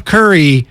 Curry,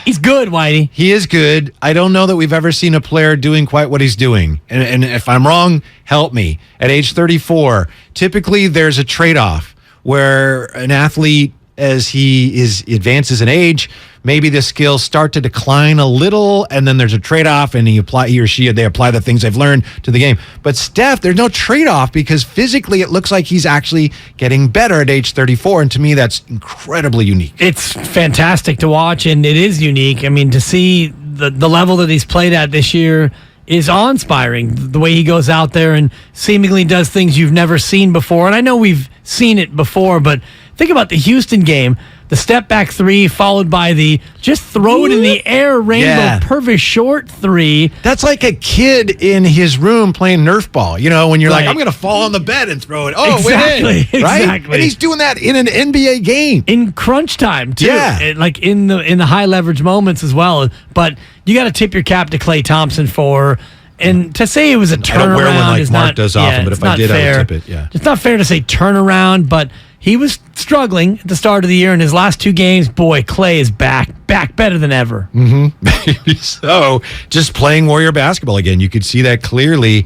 he's good, Whitey. he is good. I don't know that we've ever seen a player doing quite what he's doing. And if I'm wrong, help me. At age 34, typically there's a trade-off where an athlete, as he advances in age, maybe the skills start to decline a little, and then there's a trade-off, and they apply the things they've learned to the game. But Steph, there's no trade-off because physically it looks like he's actually getting better at age 34, and to me that's incredibly unique. It's fantastic to watch, and it is unique. I mean, to see the level that he's played at this year is awe-inspiring. The way he goes out there and seemingly does things you've never seen before. And I know we've seen it before, but think about the Houston game. The step back three followed by the just throw it in the air rainbow perfect short three. That's like a kid in his room playing Nerf ball. You know, when you're like, I'm going to fall on the bed and throw it. Oh, exactly, win, right? Exactly. And he's doing that in an NBA game. In crunch time, too. Yeah. Like in the high leverage moments as well. But you got to tip your cap to Klay Thompson for... And to say it was a turnaround I don't wear one like is Mark not, does often, but if I did, fair. I would tip it. Yeah, it's not fair to say turnaround, but he was struggling at the start of the year. In his last two games, boy, Klay is back better than ever. Mm-hmm. So, just playing Warrior basketball again, you could see that clearly.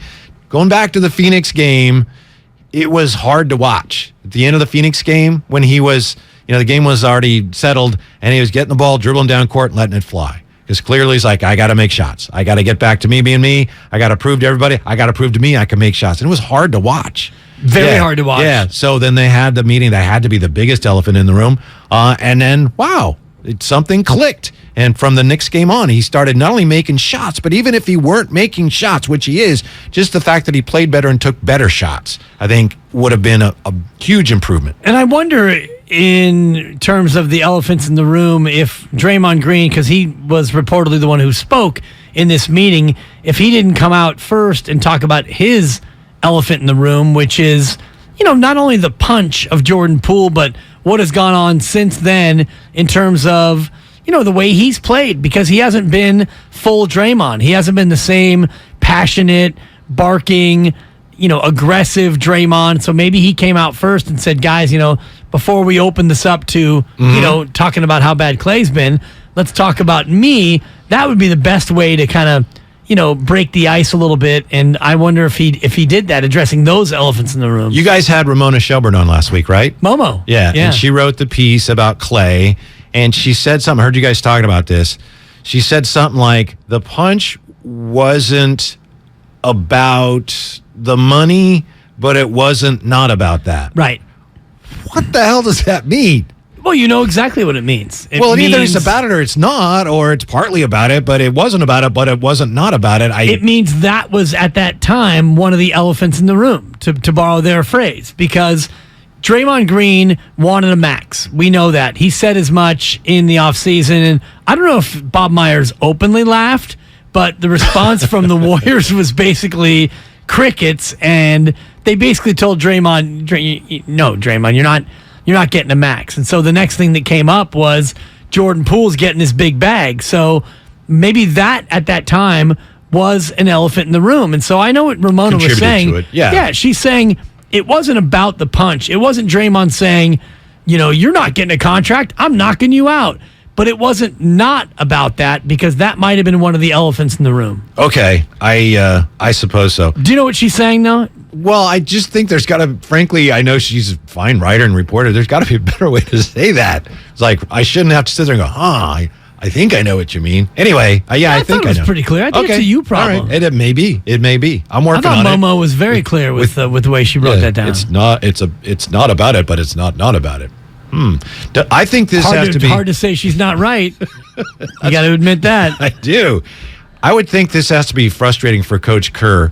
Going back to the Phoenix game, it was hard to watch. At the end of the Phoenix game, when he was, the game was already settled, and he was getting the ball, dribbling down court, and letting it fly. Because clearly he's like, I got to make shots. I got to get back to me being me. I got to prove to everybody. I got to prove to me I can make shots. And it was hard to watch. Very hard to watch. Yeah. So then they had the meeting. That had to be the biggest elephant in the room. And then, wow, something clicked. And from the Knicks game on, he started not only making shots, but even if he weren't making shots, which he is, just the fact that he played better and took better shots, I think would have been a huge improvement. And I wonder, in terms of the elephants in the room, if Draymond Green, because he was reportedly the one who spoke in this meeting, if he didn't come out first and talk about his elephant in the room, which is, not only the punch of Jordan Poole, but what has gone on since then in terms of, the way he's played, because he hasn't been full Draymond. He hasn't been the same passionate, barking, aggressive Draymond. So maybe he came out first and said, guys, before we open this up to, talking about how bad Klay's been, let's talk about me. That would be the best way to kind of, break the ice a little bit. And I wonder if he did that, addressing those elephants in the room. You guys had Ramona Shelburne on last week, right? Momo. Yeah. And she wrote the piece about Klay, and she said something. I heard you guys talking about this. She said something like, the punch wasn't about the money, but it wasn't not about that. Right. What the hell does that mean? Well, you know exactly what it means. Either it's about it or it's not, or it's partly about it, but it wasn't about it, but it wasn't not about it. It means that was, at that time, one of the elephants in the room, to borrow their phrase, because Draymond Green wanted a max. We know that. He said as much in the offseason, and I don't know if Bob Myers openly laughed, but the response from the Warriors was basically crickets, and they basically told Draymond, no, Draymond, you're not getting a max. And so the next thing that came up was Jordan Poole's getting his big bag. So maybe that, at that time, was an elephant in the room. And so I know what Ramona was saying. To it. Yeah, she's saying it wasn't about the punch. It wasn't Draymond saying, you're not getting a contract, I'm knocking you out. But it wasn't not about that, because that might have been one of the elephants in the room. Okay, I suppose so. Do you know what she's saying, though? Well, I just think there's got to, frankly, I know she's a fine writer and reporter. There's got to be a better way to say that. It's like, I shouldn't have to sit there and go, I think I know what you mean. Anyway, I think I know. I thought it was pretty clear. I think it's a you problem. All right. It may be. I'm working on it. I thought Momo was very clear with the way she wrote that down. It's not about it, but it's not about it. I think this has to be hard to say she's not right. You got to admit that. I do. I would think this has to be frustrating for Coach Kerr.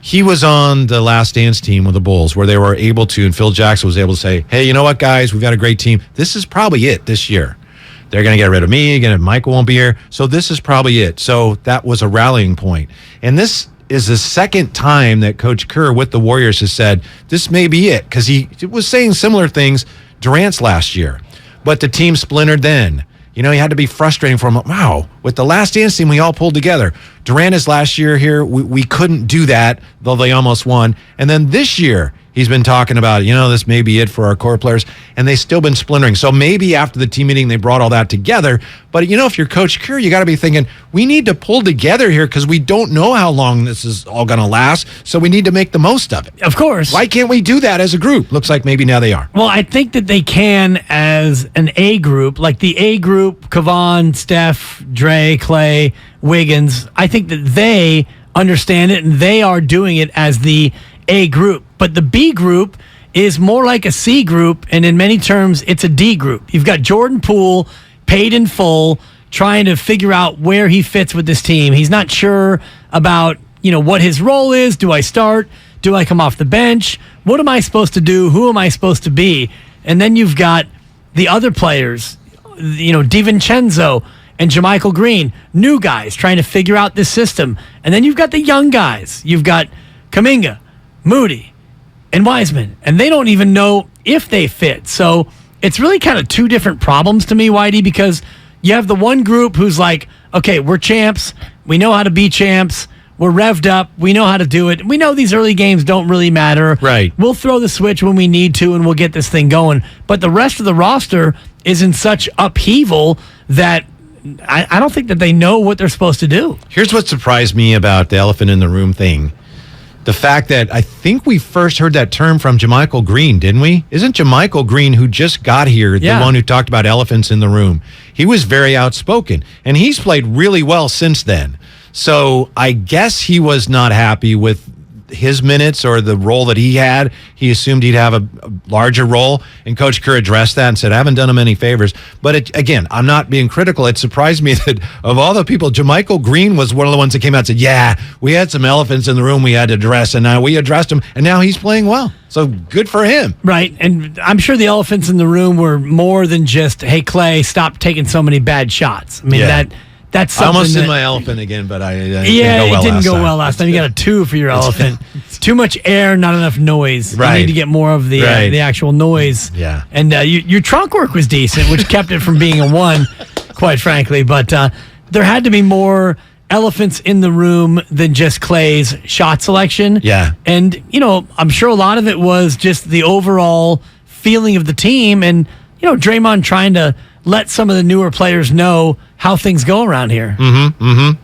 He was on the Last Dance team with the Bulls, where they were able to, and Phil Jackson was able to say, hey, you know what, guys? We've got a great team. This is probably it this year. They're going to get rid of me. Again, Michael won't be here. So this is probably it. So that was a rallying point. And this is the second time that Coach Kerr with the Warriors has said, this may be it. Because he was saying similar things Durant's last year. But the team splintered then. He had to be frustrating for him. Wow, with the Last Dance team, we all pulled together. Durant is last year here. We couldn't do that, though they almost won. And then this year, He's been talking about, this may be it for our core players, and they've still been splintering. So maybe after the team meeting, they brought all that together. But, if you're Coach Kerr, you got to be thinking, we need to pull together here because we don't know how long this is all going to last. So we need to make the most of it. Of course. Why can't we do that as a group? Looks like maybe now they are. Well, I think that they can as an A group, like the A group, Kevon, Steph, Dre, Clay, Wiggins. I think that they understand it and they are doing it as the A group. But the B group is more like a C group, and in many terms, it's a D group. You've got Jordan Poole paid in full, trying to figure out where he fits with this team. He's not sure about, what his role is. Do I start? Do I come off the bench? What am I supposed to do? Who am I supposed to be? And then you've got the other players, DiVincenzo and JaMychal Green, new guys trying to figure out this system. And then you've got the young guys. You've got Kuminga, Moody, and Wiseman. And they don't even know if they fit. So it's really kind of two different problems to me, Whitey, because you have the one group who's like, okay, we're champs. We know how to be champs. We're revved up. We know how to do it. We know these early games don't really matter. Right. We'll throw the switch when we need to, and we'll get this thing going. But the rest of the roster is in such upheaval that I don't think that they know what they're supposed to do. Here's what surprised me about the elephant in the room thing. The fact that I think we first heard that term from JaMychal Green, didn't we? Isn't JaMychal Green, who just got here, the one who talked about elephants in the room? He was very outspoken, and he's played really well since then. So I guess he was not happy with his minutes or the role that he had. He assumed he'd have a larger role, and Coach Kerr addressed that and said, I haven't done him any favors. But again, I'm not being critical. It surprised me that of all the people, JaMychal Green was one of the ones that came out and said, yeah, we had some elephants in the room we had to address, and now we addressed them, and now he's playing well. So good for him. Right, and I'm sure the elephants in the room were more than just, hey, Clay, stop taking so many bad shots. I mean, that's something. I almost did my elephant again, but it didn't go well last time. You got a 2 for your elephant. Too much air, not enough noise. Right. You need to get more of the actual noise. Yeah. And your trunk work was decent, which kept it from being a 1, quite frankly. But there had to be more elephants in the room than just Clay's shot selection. Yeah. And, I'm sure a lot of it was just the overall feeling of the team and, Draymond trying to let some of the newer players know how things go around here.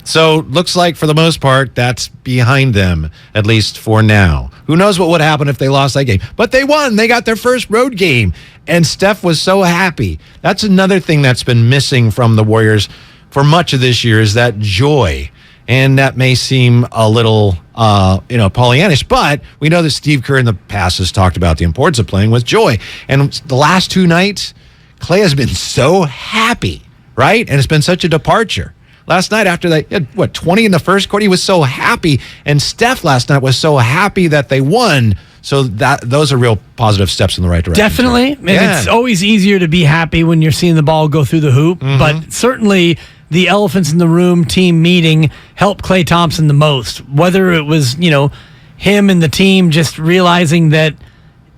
So looks like for the most part, that's behind them, at least for now. Who knows what would happen if they lost that game? But they won. They got their first road game. And Steph was so happy. That's another thing that's been missing from the Warriors for much of this year is that joy. And that may seem a little, Pollyannish, but we know that Steve Kerr in the past has talked about the importance of playing with joy. And the last 2 nights, Clay has been so happy, right? And it's been such a departure. Last night after they had, 20 in the first quarter, he was so happy. And Steph last night was so happy that they won. So those are real positive steps in the right direction. Definitely. And it's always easier to be happy when you're seeing the ball go through the hoop. But certainly the elephants in the room team meeting helped Klay Thompson the most. Whether it was, him and the team just realizing that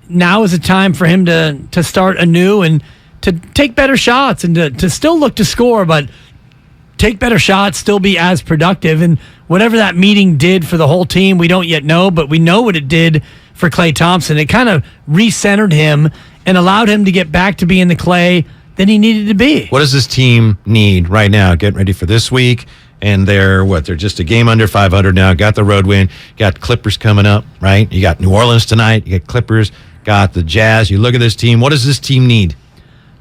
now is a time for him to start anew and to take better shots and to still look to score, but take better shots, still be as productive. And whatever that meeting did for the whole team, we don't yet know, but we know what it did for Klay Thompson. It kind of recentered him and allowed him to get back to being the Klay that he needed to be. What does this team need right now? Getting ready for this week, and they're just a game under 500 now. Got the road win. Got Clippers coming up, right? You got New Orleans tonight. You got Clippers. Got the Jazz. You look at this team. What does this team need?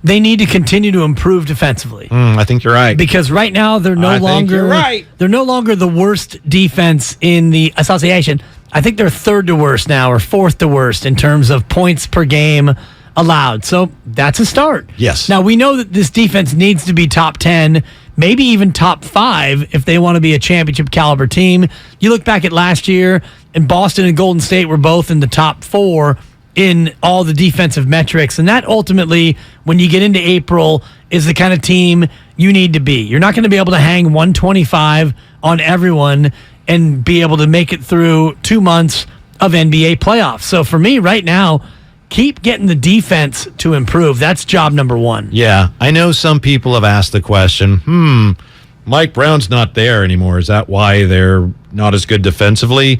They need to continue to improve defensively. I think you're right. Because right now they're no longer the worst defense in the association. I think they're third to worst now or fourth to worst in terms of points per game allowed. So that's a start. Yes. Now we know that this defense needs to be top 10, maybe even top 5 if they want to be a championship caliber team. You look back at last year, and Boston and Golden State were both in the top 4 in all the defensive metrics. And that ultimately, when you get into April, is the kind of team you need to be. You're not going to be able to hang 125 on everyone and be able to make it through 2 months of NBA playoffs. So for me right now, keep getting the defense to improve. That's job number 1. Yeah, I know some people have asked the question, Mike Brown's not there anymore. Is that why they're not as good defensively?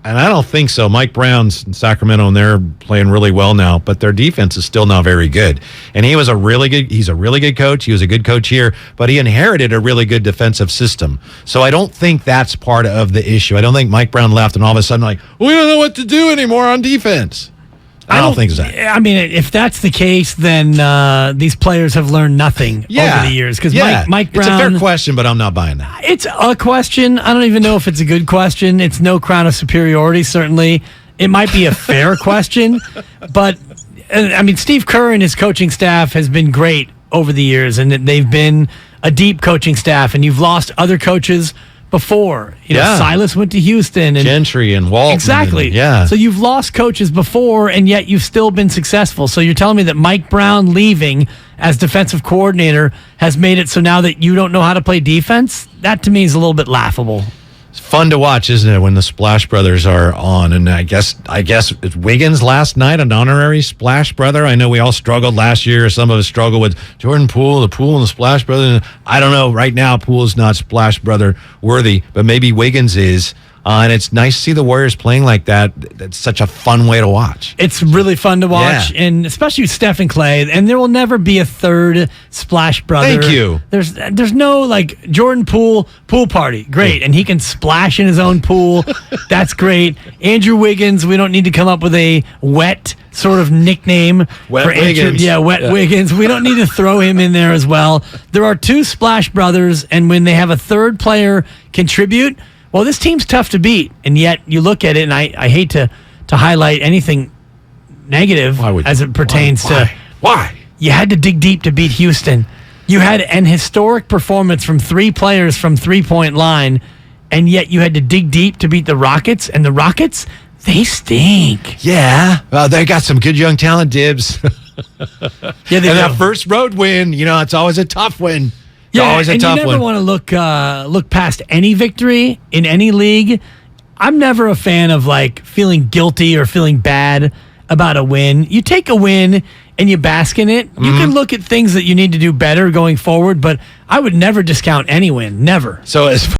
And I don't think so. Mike Brown's in Sacramento, and they're playing really well now, but their defense is still not very good. And he's a really good coach. He was a good coach here, but he inherited a really good defensive system. So I don't think that's part of the issue. I don't think Mike Brown left and all of a sudden we don't know what to do anymore on defense. I don't think so. I mean, if that's the case, then these players have learned nothing over the years. Because Mike Brown... It's a fair question, but I'm not buying that. It's a question. I don't even know if it's a good question. It's no crown of superiority, certainly. It might be a fair question. But, I mean, Steve Kerr and his coaching staff has been great over the years, and they've been a deep coaching staff, and you've lost other coaches before. You know, Silas went to Houston. And Gentry and Walton. Exactly. And, So you've lost coaches before, and yet you've still been successful. So you're telling me that Mike Brown leaving as defensive coordinator has made it so now that you don't know how to play defense? That, to me, is a little bit laughable. It's fun to watch, isn't it, when the Splash Brothers are on? And I guess it's Wiggins last night, an honorary Splash Brother. I know we all struggled last year. Some of us struggled with Jordan Poole, the Poole and the Splash Brother. I don't know. Right now, Poole is not Splash Brother worthy, but maybe Wiggins is. And it's nice to see the Warriors playing like that. That's such a fun way to watch. It's really fun to watch, and especially with Steph and Clay. And there will never be a third Splash Brother. Thank you. There's no, like, Jordan Poole party. Great. And he can splash in his own pool. That's great. Andrew Wiggins, we don't need to come up with a wet sort of nickname Wet for Wiggins. Andrew. Wiggins. We don't need to throw him in there as well. There are two Splash Brothers, and when they have a third player contribute, well, this team's tough to beat, and yet you look at it, and I hate to highlight anything negative as it pertains to... Why? You had to dig deep to beat Houston. You had an historic performance from three players from three-point line, and yet you had to dig deep to beat the Rockets, and the Rockets, they stink. Yeah. Well, they got some good young talent, Dibs. Yeah, they and that first road win, it's always a tough win. Yeah, and you never want to look past any victory in any league. I'm never a fan of feeling guilty or feeling bad about a win. You take a win and you bask in it. You can look at things that you need to do better going forward, but I would never discount any win. Never. So as